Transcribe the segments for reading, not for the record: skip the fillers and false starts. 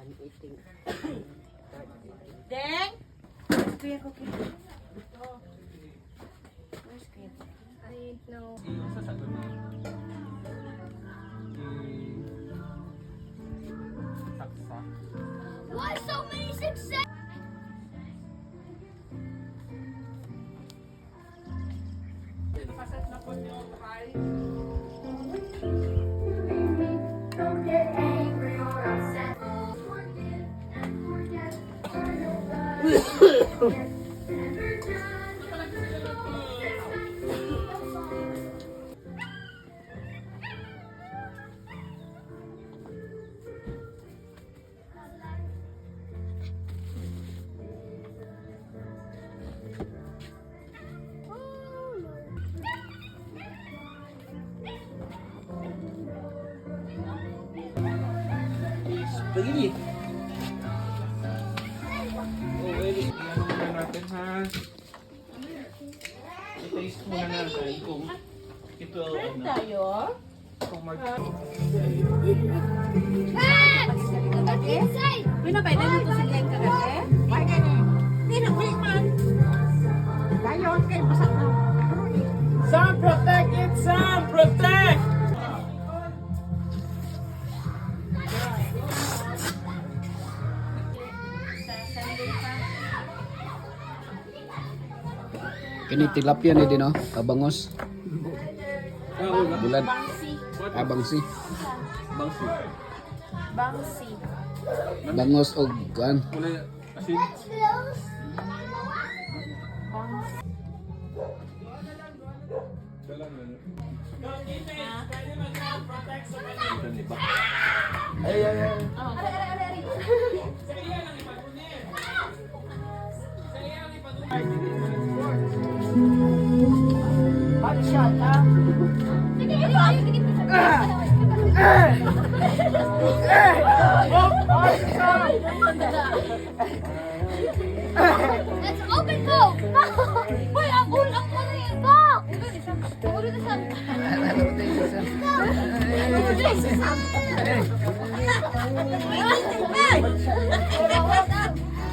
I'm eating. Deng! Kuya ko, kuya. Where's kuya? I know. Why so many success? Don't get angry or upset. Forgive and forget. Never done. Spaghetti. Oh, well, ano muna natin ha? I-taste muna natin kung ito ano. Tayo? Kung mag... Look inside. Pinapay na dito si Glenn kagabi? Why ka na? Hindi na, wait man. Dayon, kayo basak na. Sam, protect it! Sam, protect! Kini tilapia ni din oh, kabangos. Bulan. Abangsi. Bangsi. Bangsi. Bangos og kan. Wala asin. Ay, ay, ay. Hot shot, ha? Let's open go. Wait, ang ulang ko na yun. Go. Ulo na sa...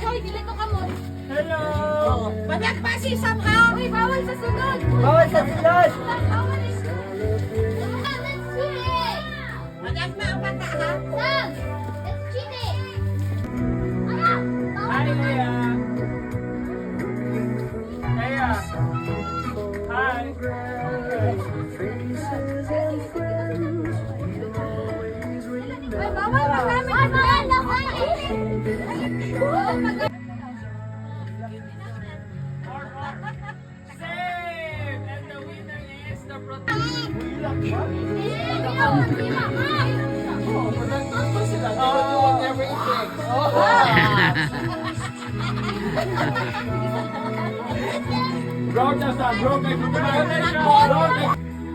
Hoy, dili ko kamo. Hello! Banyak pa si somehow! Uy, bawal sa sunod. Bawal sa silod! Bawal is... Let's see it. Banyak na ang bata, ha? Sam, let's cheat it. Anak, Hi, Leia. Leia. Hi. Ay, bawal magamit. Ay, bawal na Save! And the winner is the Oh, you want everything. Broke na sa broke ay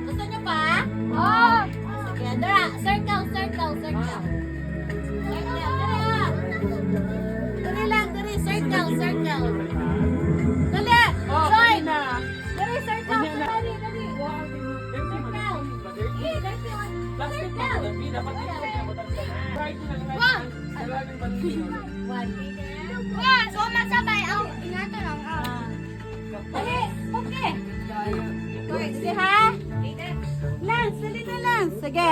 Gusto nyo pa? Oh! Sige, Dara, circle, circle, circle. Circle, Dara. Dali lang, dali, circle, circle. Dali, join. Dali, circle, dali, dali. Circle. Eh, dali, One. One. So, magsabay. Oh, ingatan lang. Dali, okay. Okay, sige ha. Lance, dali na Lance. Sige.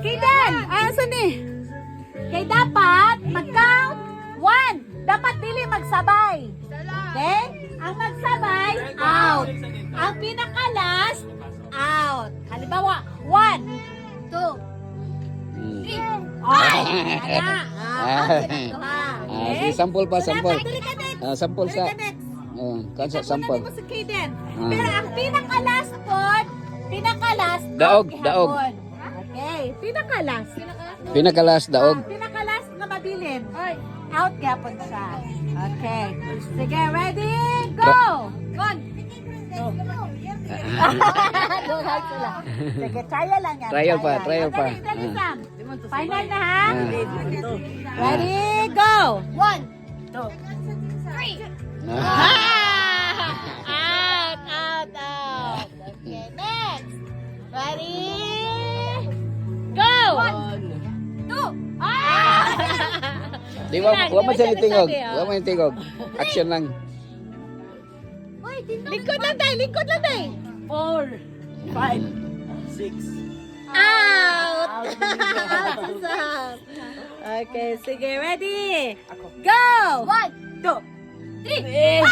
Kaydan, asan ni? Kay dapat, mag-count. 1. Dapat dili magsabay. Okay? Ang magsabay, out. Ang pinaka-last, out. Halimbawa, 1, 2, 3. Ay! Kaya. Si sampol pa, sampol. Dali ka next. Sampol sa. Dali ka next. Kansa sampol. Mo sa Kayden. Pero ang pinaka-last pod, pinaka-last Daog, out daog. gihapon. Okay, pinaka-last. Pinakalas daog. Pinaka-last na mabilin. Out gapon siya. Okay. Sige, ready? Go! One. Duhay sila. Sige, trial lang yan. Trial pa, trial pa. Okay, dali, Sam. Final na ha? Ready? Go! 1, 2, 3. Out, out, out. Okay, next. Ready? Go! 1, 2. Di ba, Sige, wala man siya hindi itingog. sabi, ah. Wala man itingog. Action lang. Lingkod lang tayo, lingkod lang tayo. 4, 5, 6. Out! Out! Okay, sige, ready? Go! 1, 2. 3.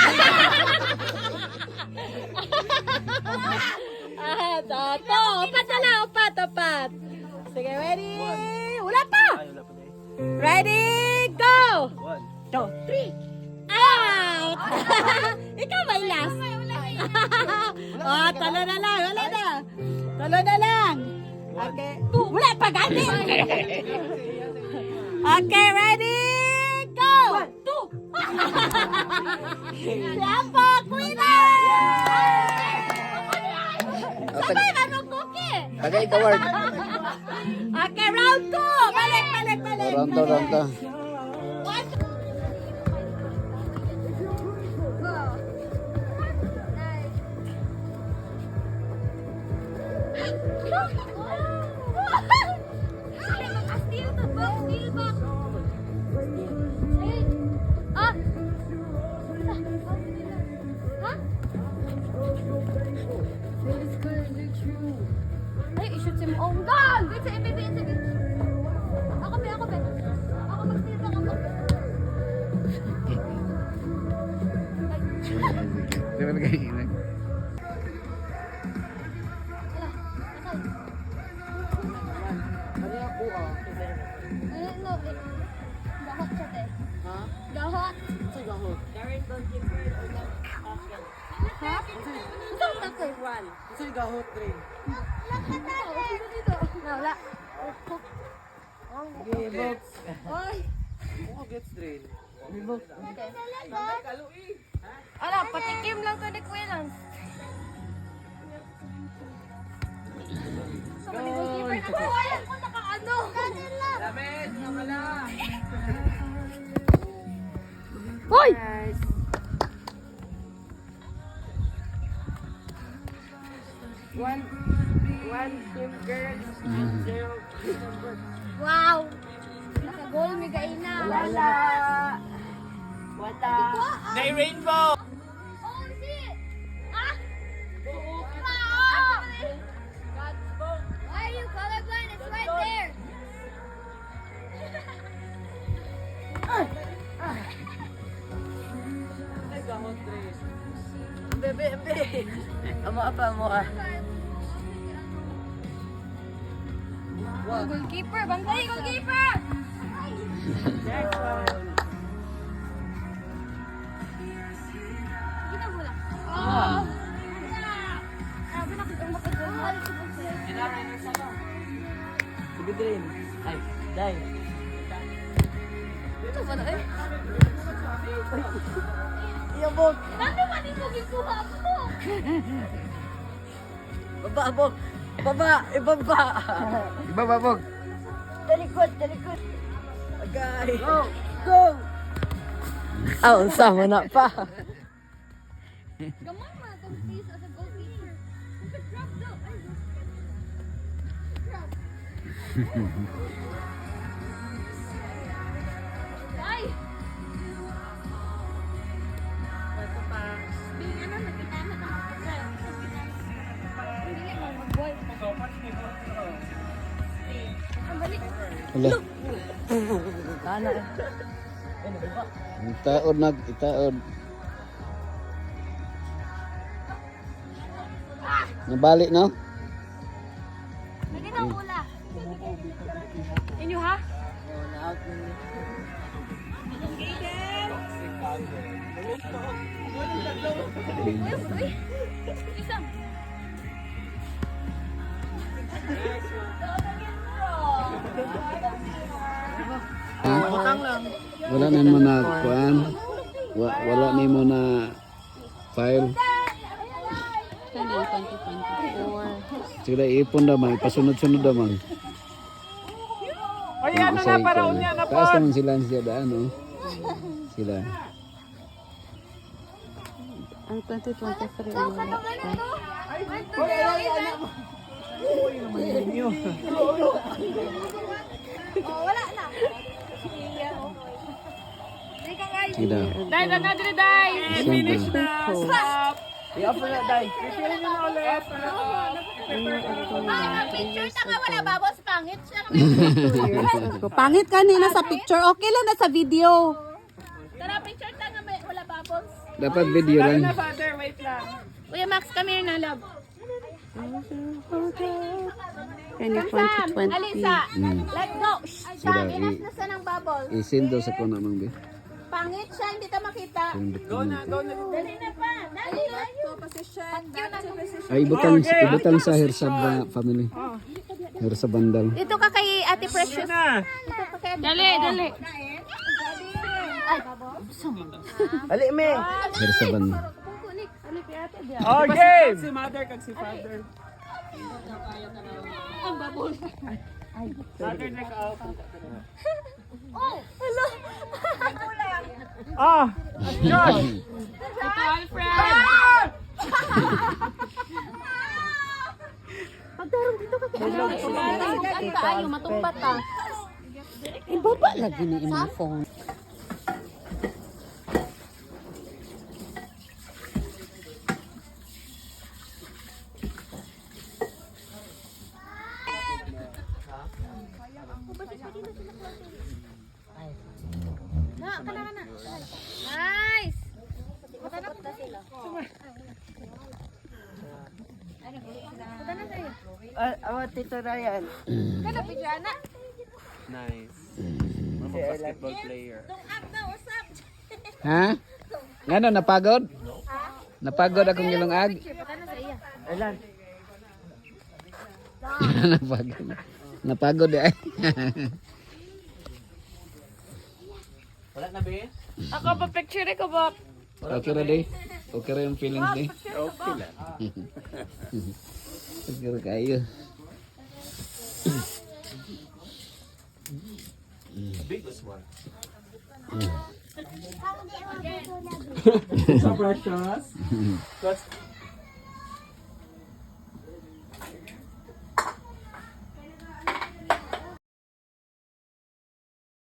Toto. Upat na lang, upat. Sige, ready? Wala pa! Ay, wala pa na eh. Ready, go! 2, 3. Out! Ikaw may last. Oh, talo na lang, wala na. Talo na lang. Okay. Wala pa gani. Okay, ready? Go! 2. Lapo, winner! Sabay, manong cookie. Tagay ka, Ward. Okay, round 2. Balik. Round to. Ay, i-shoot si Mong Dong! Wait, sa MBB, Ako, be. Ako, mag-steal lang ako. Di ba nagkahilig? Gahot siya, te. Gahot. Ha? Ito ang takoy. Kasi gahot rin. Wala. Gibok. Oy. Gets rin. Ala, patikim lang ka ni Kuya Lance. Sa mga goalkeeper na ko, ayan ko nakaano. Damit, wala. Hoy! One team girls, 0 team boys. Wow! Naka-goal, may gaina. Wala. May rainbow. Oh, shit! Ah! Why are you colorblind? It's right there. Ay, gahot rin. Bebe. Amo apa mo ah. Goalkeeper! Bantay, goalkeeper! Next one. Kita mo lang. Oh! Grabe na kitang makagawal. Sige din. Ay, dai. Ito ba na eh? Iyabog. Ano man yung gikuha mo? Baba, Baba, ibaba. Iba, babog. Talikod. Agay. Go. Ah, unsa mo na pa. Gamay mo na itong piece as a goalkeeper. You could drop though. Ay! Bigyan na, nakita na ng hindi mo mag-boy. Ang balik. Wala. Ana. Itaod. Nabalik, no? Lagi na ula. Inyo ha? Na-out mo. Uy! Isang. Utang lang. Wala na mo na kuan. Wala ni mo na file. Sila ipon naman, pasunod-sunod naman. O yan na paraon niya na po. Taas naman sila siya daan, no? Sila. Ang 2023 Saan ka na ba na to? Oh, wala na. Ida. Dai, another dai. Finish na. I-offer na, Day. Pipili nyo na ulit. Picture ta ka wala babos pangit siya. Pangit kanina sa picture. Okay lang na sa video. Tara picture ta nga may wala babos. Dapat video lang. Father, wait lang. Kuya Max, come here na love. Any Sam, 2020. Alisa, let's go. Sira, Sam, enough na sa ng bubble. Isindo sa kuna mang bi. Pangit siya, hindi ta makita. Go na, go na. Dali na pa. Dali na. Ay ibutang sa Hirsab na family. Hirsab Bandal. Dito ka kay Ate Precious. Na. Dali, dali. Ali, me. Hirsab Bandal. Oh, game! Si mother kag si father. Father na ka out. Oh, hello. Ah! Josh! Ito, Alfred. Pagdarong dito ka kay Ate. Matumbat ka. Ibaba lagi ni imong phone. Nice. Matanap na sila. Tito Ryan. Kana pijana. Nice. Mga basketball player. Ha? Ngano napagod? Napagod akong gilungag. Kana sa iya. Alan. Napagod. Napagod eh. Wala na, be? Ako pa picture ko ba? Okay ra day. Okay ra yung feelings day. Okay lang. Okay ra kayo. Big or small? So precious.